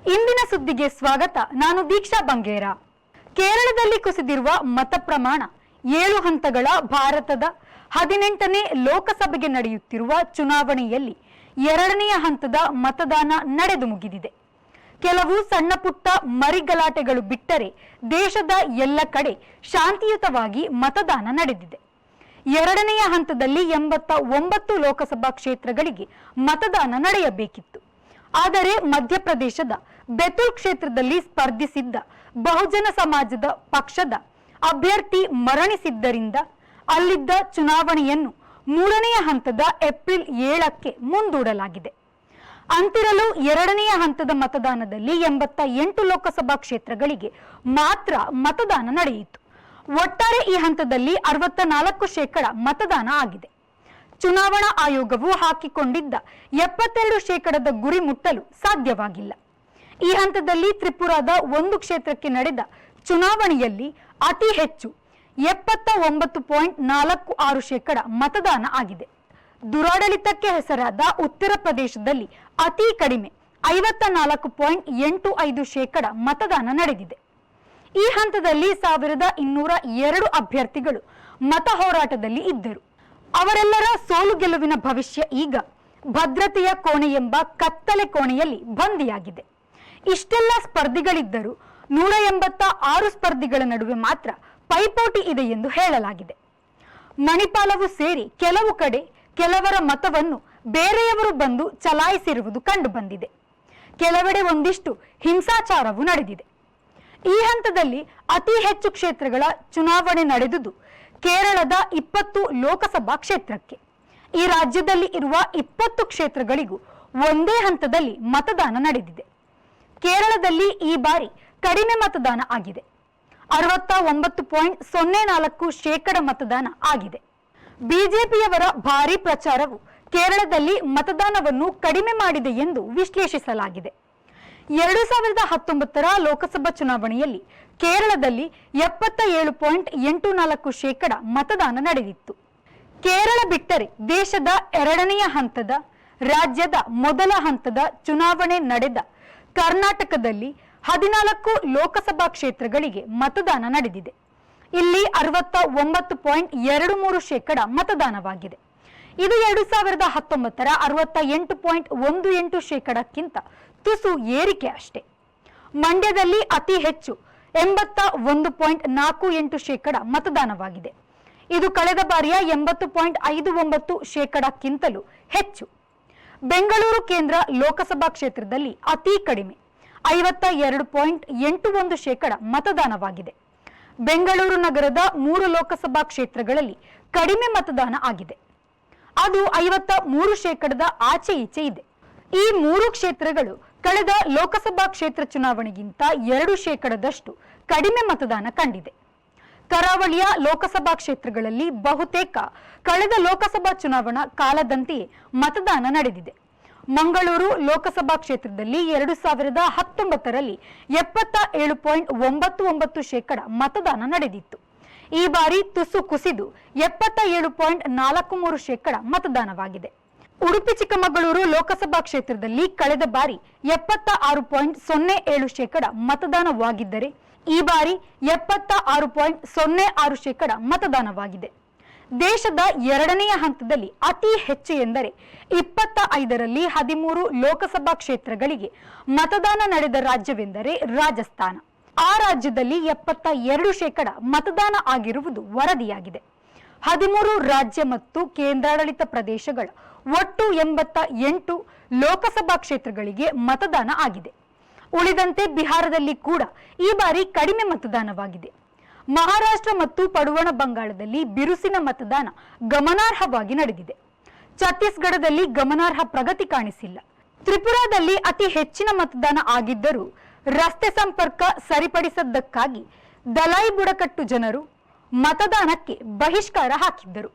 ಇಂದಿನ ಸುದ್ದಿಗೆ ಸ್ವಾಗತ. ನಾನು ದೀಕ್ಷಾ ಬಂಗೇರ. ಕೇರಳದಲ್ಲಿ ಕುಸಿದಿರುವ ಮತ ಪ್ರಮಾಣ 7 ಹಂತಗಳ ಭಾರತದ 18ನೇ ಲೋಕಸಭೆಗೆ ನಡೆಯುತ್ತಿರುವ ಚುನಾವಣೆಯಲ್ಲಿ 2ನೇ ಹಂತದ ಮತದಾನ ನಡೆದು ಮುಗಿದಿದೆ. ಕೆಲವು ಸಣ್ಣ ಪುಟ್ಟ ಮರಿಗಲಾಟೆಗಳು ಬಿಟ್ಟರೆ ದೇಶದ ಎಲ್ಲ ಕಡೆ ಶಾಂತಿಯುತವಾಗಿ ಮತದಾನ ನಡೆದಿದೆ. 2ನೇ ಹಂತದಲ್ಲಿ 89 ಲೋಕಸಭಾ ಕ್ಷೇತ್ರಗಳಿಗೆ ಮತದಾನ ನಡೆಯಬೇಕಿತ್ತು. ಆದರೆ ಮಧ್ಯಪ್ರದೇಶದ ಬೆತುಲ್ ಕ್ಷೇತ್ರದಲ್ಲಿ ಸ್ಪರ್ಧಿಸಿದ್ದ ಬಹುಜನ ಸಮಾಜದ ಪಕ್ಷದ ಅಭ್ಯರ್ಥಿ ಮರಣಿಸಿದ್ದರಿಂದ ಅಲ್ಲಿದ್ದ ಚುನಾವಣೆಯನ್ನು 3ನೇ ಹಂತದ ಏಪ್ರಿಲ್ 7ಕ್ಕೆ ಮುಂದೂಡಲಾಗಿದೆ. ಅಂತಿರಲು 2ನೇ ಹಂತದ ಮತದಾನದಲ್ಲಿ 88 ಲೋಕಸಭಾ ಕ್ಷೇತ್ರಗಳಿಗೆ ಮಾತ್ರ ಮತದಾನ ನಡೆಯಿತು. ಒಟ್ಟಾರೆ ಈ ಹಂತದಲ್ಲಿ 64% ಮತದಾನ ಆಗಿದೆ. ಚುನಾವಣಾ ಆಯೋಗವು ಹಾಕಿಕೊಂಡಿದ್ದ 72% ಗುರಿ ಮುಟ್ಟಲು ಸಾಧ್ಯವಾಗಿಲ್ಲ. ಈ ಹಂತದಲ್ಲಿ ತ್ರಿಪುರಾದ ಒಂದು ಕ್ಷೇತ್ರಕ್ಕೆ ನಡೆದ ಚುನಾವಣೆಯಲ್ಲಿ ಅತಿ ಹೆಚ್ಚು 79.46% ಮತದಾನ ಆಗಿದೆ. ದುರಾಡಳಿತಕ್ಕೆ ಹೆಸರಾದ ಉತ್ತರ ಪ್ರದೇಶದಲ್ಲಿ ಅತಿ ಕಡಿಮೆ 54.85% ಮತದಾನ ನಡೆದಿದೆ. ಈ ಹಂತದಲ್ಲಿ 1202 ಅಭ್ಯರ್ಥಿಗಳು ಮತ ಹೋರಾಟದಲ್ಲಿ ಇದ್ದರು. ಅವರೆಲ್ಲರ ಸೋಲು ಗೆಲುವಿನ ಭವಿಷ್ಯ ಈಗ ಭದ್ರತೆಯ ಕೋಣೆ ಎಂಬ ಕತ್ತಲೆ ಕೋಣೆಯಲ್ಲಿ ಬಂದಿಯಾಗಿದೆ. ಇಷ್ಟೆಲ್ಲ ಸ್ಪರ್ಧಿಗಳಿದ್ದರೂ 186 ಸ್ಪರ್ಧಿಗಳ ನಡುವೆ ಮಾತ್ರ ಪೈಪೋಟಿ ಇದೆ ಎಂದು ಹೇಳಲಾಗಿದೆ. ಮಣಿಪಾಲವು ಸೇರಿ ಕೆಲವು ಕಡೆ ಕೆಲವರ ಮತವನ್ನು ಬೇರೆಯವರು ಬಂದು ಚಲಾಯಿಸಿರುವುದು ಕಂಡುಬಂದಿದೆ. ಕೆಲವೆಡೆ ಒಂದಿಷ್ಟು ಹಿಂಸಾಚಾರವು ನಡೆದಿದೆ. ಈ ಹಂತದಲ್ಲಿ ಅತಿ ಹೆಚ್ಚು ಕ್ಷೇತ್ರಗಳ ಚುನಾವಣೆ ನಡೆದುದು ಕೇರಳದ 20 ಲೋಕಸಭಾ ಕ್ಷೇತ್ರಕ್ಕೆ. ಈ ರಾಜ್ಯದಲ್ಲಿ ಇರುವ 20 ಕ್ಷೇತ್ರಗಳಿಗೂ ಒಂದೇ ಹಂತದಲ್ಲಿ ಮತದಾನ ನಡೆದಿದೆ. ಕೇರಳದಲ್ಲಿ ಈ ಬಾರಿ ಕಡಿಮೆ ಮತದಾನ ಆಗಿದೆ. 69.04% ಮತದಾನ ಆಗಿದೆ. ಬಿಜೆಪಿಯವರ ಭಾರೀ ಪ್ರಚಾರವು ಕೇರಳದಲ್ಲಿ ಮತದಾನವನ್ನು ಕಡಿಮೆ ಮಾಡಿದೆ ಎಂದು ವಿಶ್ಲೇಷಿಸಲಾಗಿದೆ. 2019ರ ಲೋಕಸಭಾ ಚುನಾವಣೆಯಲ್ಲಿ ಕೇರಳದಲ್ಲಿ 77.84% ಮತದಾನ ನಡೆದಿತ್ತು. ಕೇರಳ ಬಿಟ್ಟರೆ ದೇಶದ 2ನೇ ಹಂತದ ರಾಜ್ಯದ ಮೊದಲ ಹಂತದ ಚುನಾವಣೆ ನಡೆದ ಕರ್ನಾಟಕದಲ್ಲಿ 14 ಲೋಕಸಭಾ ಕ್ಷೇತ್ರಗಳಿಗೆ ಮತದಾನ ನಡೆದಿದೆ. ಇಲ್ಲಿ 69.23% ಮತದಾನವಾಗಿದೆ. ಇದು 2019ರ 68.18%ಕ್ಕಿಂತ ತುಸು ಏರಿಕೆ ಅಷ್ಟೇ. ಮಂಡ್ಯದಲ್ಲಿ ಅತಿ ಹೆಚ್ಚು 81.48% ಮತದಾನವಾಗಿದೆ. ಇದು ಕಳೆದ ಬಾರಿಯ 80.59%ಕ್ಕಿಂತಲೂ ಹೆಚ್ಚು. ಬೆಂಗಳೂರು ಕೇಂದ್ರ ಲೋಕಸಭಾ ಕ್ಷೇತ್ರದಲ್ಲಿ ಅತಿ ಕಡಿಮೆ 52.81% ಮತದಾನವಾಗಿದೆ. ಬೆಂಗಳೂರು ನಗರದ 3 ಲೋಕಸಭಾ ಕ್ಷೇತ್ರಗಳಲ್ಲಿ ಕಡಿಮೆ ಮತದಾನ ಆಗಿದೆ. ಅದು 53% ಆಚೆ ಈಚೆ ಇದೆ. ಈ 3 ಕ್ಷೇತ್ರಗಳು ಕಳೆದ ಲೋಕಸಭಾ ಕ್ಷೇತ್ರ ಚುನಾವಣೆಗಿಂತ 2% ಕಡಿಮೆ ಮತದಾನ ಕಂಡಿದೆ. ಕರಾವಳಿಯ ಲೋಕಸಭಾ ಕ್ಷೇತ್ರಗಳಲ್ಲಿ ಬಹುತೇಕ ಕಳೆದ ಲೋಕಸಭಾ ಚುನಾವಣಾ ಕಾಲದಂತೆಯೇ ಮತದಾನ ನಡೆದಿದೆ. ಮಂಗಳೂರು ಲೋಕಸಭಾ ಕ್ಷೇತ್ರದಲ್ಲಿ 2019ರಲ್ಲಿ 77.99% ಮತದಾನ ನಡೆದಿತ್ತು. ಈ ಬಾರಿ ತುಸು ಕುಸಿದು 77.43% ಮತದಾನವಾಗಿದೆ. ಉಡುಪಿ ಚಿಕ್ಕಮಗಳೂರು ಲೋಕಸಭಾ ಕ್ಷೇತ್ರದಲ್ಲಿ ಕಳೆದ ಬಾರಿ 76.07% ಮತದಾನವಾಗಿದ್ದರೆ ಈ ಬಾರಿ 76.06% ಮತದಾನವಾಗಿದೆ. ದೇಶದ 2ನೇ ಹಂತದಲ್ಲಿ ಅತಿ ಹೆಚ್ಚು ಎಂದರೆ 25ರಲ್ಲಿ 13 ಲೋಕಸಭಾ ಕ್ಷೇತ್ರಗಳಿಗೆ ಮತದಾನ ನಡೆದ ರಾಜ್ಯವೆಂದರೆ ರಾಜಸ್ಥಾನ. ಆ ರಾಜ್ಯದಲ್ಲಿ 72% ಮತದಾನ ಆಗಿರುವುದು ವರದಿಯಾಗಿದೆ. 13 ರಾಜ್ಯ ಮತ್ತು ಕೇಂದ್ರಾಡಳಿತ ಪ್ರದೇಶಗಳ ಒಟ್ಟು 88 ಲೋಕಸಭಾ ಕ್ಷೇತ್ರಗಳಿಗೆ ಮತದಾನ ಆಗಿದೆ. ಉಳಿದಂತೆ ಬಿಹಾರದಲ್ಲಿ ಕೂಡ ಈ ಬಾರಿ ಕಡಿಮೆ ಮತದಾನವಾಗಿದೆ. ಮಹಾರಾಷ್ಟ್ರ ಮತ್ತು ಪಡುವಣ ಬಂಗಾಳದಲ್ಲಿ ಬಿರುಸಿನ ಮತದಾನ ಗಮನಾರ್ಹವಾಗಿ ನಡೆದಿದೆ. ಛತ್ತೀಸ್ಗಢದಲ್ಲಿ ಗಮನಾರ್ಹ ಪ್ರಗತಿ ಕಾಣಿಸಿಲ್ಲ. ತ್ರಿಪುರಾದಲ್ಲಿ ಅತಿ ಹೆಚ್ಚಿನ ಮತದಾನ ಆಗಿದ್ದರೂ ರಸ್ತೆ ಸಂಪರ್ಕ ಸರಿಪಡಿಸದ್ದಕ್ಕಾಗಿ ದಲಾಯಿ ಬುಡಕಟ್ಟು ಜನರು ಮತದಾನಕ್ಕೆ ಬಹಿಷ್ಕಾರ ಹಾಕಿದ್ದರು.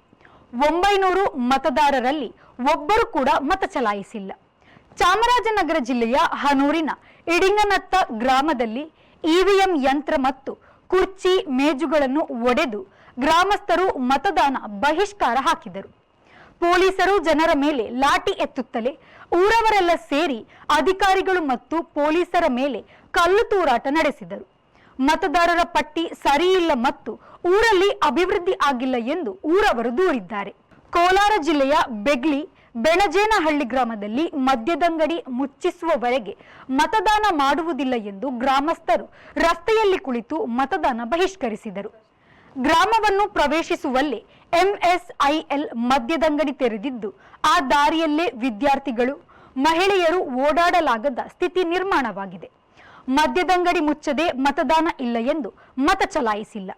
900 ಮತದಾರರಲ್ಲಿ ಒಬ್ಬರು ಕೂಡ ಮತ ಚಲಾಯಿಸಿಲ್ಲ. ಚಾಮರಾಜನಗರ ಜಿಲ್ಲೆಯ ಹನೂರಿನ ಇಡಿಂಗನತ್ತ ಗ್ರಾಮದಲ್ಲಿ ಇವಿಎಂ ಯಂತ್ರ ಮತ್ತು ಕುರ್ಚಿ ಮೇಜುಗಳನ್ನು ಒಡೆದು ಗ್ರಾಮಸ್ಥರು ಮತದಾನ ಬಹಿಷ್ಕಾರ ಹಾಕಿದರು. ಪೊಲೀಸರು ಜನರ ಮೇಲೆ ಲಾಠಿ ಎತ್ತುತ್ತಲೇ ಊರವರೆಲ್ಲ ಸೇರಿ ಅಧಿಕಾರಿಗಳು ಮತ್ತು ಪೊಲೀಸರ ಮೇಲೆ ಕಲ್ಲು ತೂರಾಟ ನಡೆಸಿದರು. ಮತದಾರರ ಪಟ್ಟಿ ಸರಿಯಿಲ್ಲ ಮತ್ತು ಊರಲ್ಲಿ ಅಭಿವೃದ್ಧಿ ಆಗಿಲ್ಲ ಎಂದು ಊರವರು ದೂರಿದ್ದಾರೆ. ಕೋಲಾರ ಜಿಲ್ಲೆಯ ಬೆಗ್ಲಿ ಬೆಣಜೇನಹಳ್ಳಿ ಗ್ರಾಮದಲ್ಲಿ ಮದ್ಯದಂಗಡಿ ಮುಚ್ಚಿಸುವವರೆಗೆ ಮತದಾನ ಮಾಡುವುದಿಲ್ಲ ಎಂದು ಗ್ರಾಮಸ್ಥರು ರಸ್ತೆಯಲ್ಲಿ ಕುಳಿತು ಮತದಾನ ಬಹಿಷ್ಕರಿಸಿದರು. ಗ್ರಾಮವನ್ನು ಪ್ರವೇಶಿಸುವಲ್ಲೇ ಎಂಎಸ್ಐಎಲ್ ಮದ್ಯದಂಗಡಿ ತೆರೆದಿದ್ದು ಆ ದಾರಿಯಲ್ಲೇ ವಿದ್ಯಾರ್ಥಿಗಳು, ಮಹಿಳೆಯರು ಓಡಾಡಲಾಗದ ಸ್ಥಿತಿ ನಿರ್ಮಾಣವಾಗಿದೆ. ಮದ್ಯದಂಗಡಿ ಮುಚ್ಚದೆ ಮತದಾನ ಇಲ್ಲ ಎಂದು ಮತ ಚಲಾಯಿಸಿಲ್ಲ.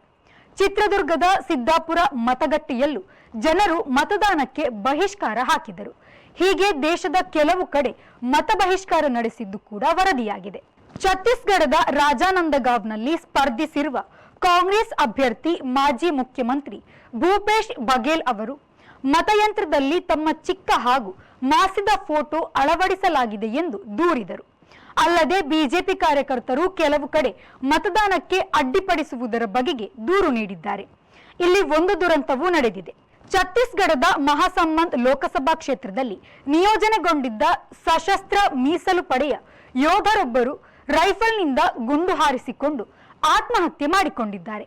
ಚಿತ್ರದುರ್ಗದ ಸಿದ್ದಾಪುರ ಮತಗಟ್ಟೆಯಲ್ಲೂ ಜನರು ಮತದಾನಕ್ಕೆ ಬಹಿಷ್ಕಾರ ಹಾಕಿದರು. ಹೀಗೆ ದೇಶದ ಕೆಲವು ಕಡೆ ಮತ ಬಹಿಷ್ಕಾರ ನಡೆಸಿದ್ದು ಕೂಡ ವರದಿಯಾಗಿದೆ. ಛತ್ತೀಸ್ಗಢದ ರಾಜಾನಂದಗಾವ್ನಲ್ಲಿ ಸ್ಪರ್ಧಿಸಿರುವ ಕಾಂಗ್ರೆಸ್ ಅಭ್ಯರ್ಥಿ ಮಾಜಿ ಮುಖ್ಯಮಂತ್ರಿ ಭೂಪೇಶ್ ಬಘೇಲ್ ಅವರು ಮತಯಂತ್ರದಲ್ಲಿ ತಮ್ಮ ಚಿಕ್ಕ ಹಾಗೂ ಮಾಸಿದ ಫೋಟೋ ಅಳವಡಿಸಲಾಗಿದೆ ಎಂದು ದೂರಿದರು. ಅಲ್ಲದೆ ಬಿಜೆಪಿ ಕಾರ್ಯಕರ್ತರು ಕೆಲವು ಕಡೆ ಮತದಾನಕ್ಕೆ ಅಡ್ಡಿಪಡಿಸುವುದರ ಬಗೆಗೆ ದೂರು ನೀಡಿದ್ದಾರೆ. ಇಲ್ಲಿ ಒಂದು ದುರಂತವೂ ನಡೆದಿದೆ. ಛತ್ತೀಸ್ಗಢದ ಮಹಾಸಂಬಂದ್ ಲೋಕಸಭಾ ಕ್ಷೇತ್ರದಲ್ಲಿ ನಿಯೋಜನೆಗೊಂಡಿದ್ದ ಸಶಸ್ತ್ರ ಮೀಸಲು ಪಡೆಯ ಯೋಧರೊಬ್ಬರು ರೈಫಲ್ನಿಂದ ಗುಂಡು ಹಾರಿಸಿಕೊಂಡು ಆತ್ಮಹತ್ಯೆ ಮಾಡಿಕೊಂಡಿದ್ದಾರೆ.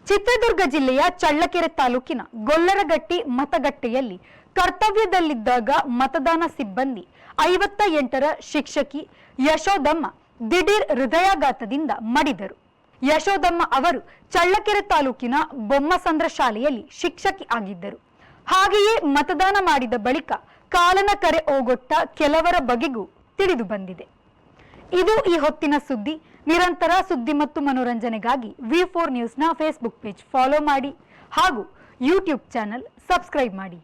ಚಿತ್ರದುರ್ಗ ಜಿಲ್ಲೆಯ ಚಳ್ಳಕೆರೆ ತಾಲೂಕಿನ ಗೊಲ್ಲರಗಟ್ಟಿ ಮತಗಟ್ಟೆಯಲ್ಲಿ ಕರ್ತವ್ಯದಲ್ಲಿದ್ದಾಗ ಮತದಾನ ಸಿಬ್ಬಂದಿ 58ರ ಶಿಕ್ಷಕಿ ಯಶೋದಮ್ಮ ದಿಢೀರ್ ಹೃದಯಾಘಾತದಿಂದ ಮಡಿದರು. ಯಶೋದಮ್ಮ ಅವರು ಚಳ್ಳಕೆರೆ ತಾಲೂಕಿನ ಬೊಮ್ಮಸಂದ್ರ ಶಾಲೆಯಲ್ಲಿ ಶಿಕ್ಷಕಿ ಆಗಿದ್ದರು. ಹಾಗೆಯೇ ಮತದಾನ ಮಾಡಿದ ಬಳಿಕ ಕಾಲನ ಕರೆ ಓಗೊಟ್ಟ ಕೆಲವರ ಬಗೆಗೂ ತಿಳಿದು ಬಂದಿದೆ. ಇದು ಈ ಹೊತ್ತಿನ ಸುದ್ದಿ. ನಿರಂತರ ಸುದ್ದಿ ಮತ್ತು ಮನೋರಂಜನೆಗಾಗಿ V4 ನ್ಯೂಸ್ನ ಫೇಸ್ಬುಕ್ ಪೇಜ್ ಫಾಲೋ ಮಾಡಿ ಹಾಗೂ ಯೂಟ್ಯೂಬ್ ಚಾನೆಲ್ ಸಬ್ಸ್ಕ್ರೈಬ್ ಮಾಡಿ.